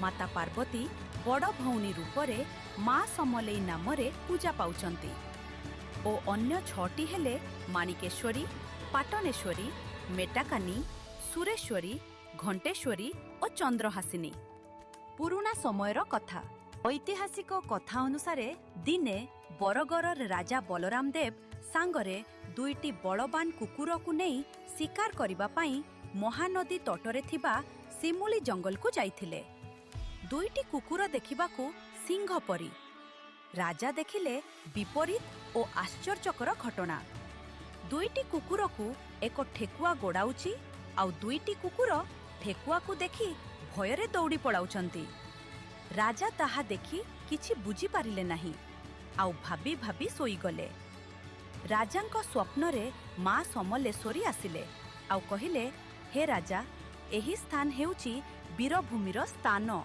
माता पार्वती बड़ भौणी रूपरे माँ समलेई नामरे पूजा पाउचंती ओ अन्य छटी हेले माणिकेश्वरी, पाटनेश्वरी, मेटाकानी, सुरेश्वरी, घंटेश्वरी और चंद्रहासिनी। पुराना समयर कथा। ऐतिहासिक कथा अनुसारे दिने बरगरर राजा बलराम देव सांगरे दुईटी बलवान कुकुर को नहीं शिकार करिबा पाई महानदी तटरे थिबा सिमुली जंगल को जाइथिले। दुईटी कुकुर देखिबाकू सिंह परी। राजा देखिले विपरीत और आश्चर्यकर घटना। दुईटी कुकुर को एक ठेकुआ गोड़ाउची आउ दुईटी कुकुर ठेकुआ को देखि भयरे दौड़ी पड़ाउचंती। राजा ताहा देखि किछि बुझी पारिले नाही आउ भाबी भाबी सोईगले। राजांक स्वप्नरे माँ समलेश्वरी आसिले आउ कहिले, हे राजा, एही स्थान हेउची वीरभूमिर स्थान।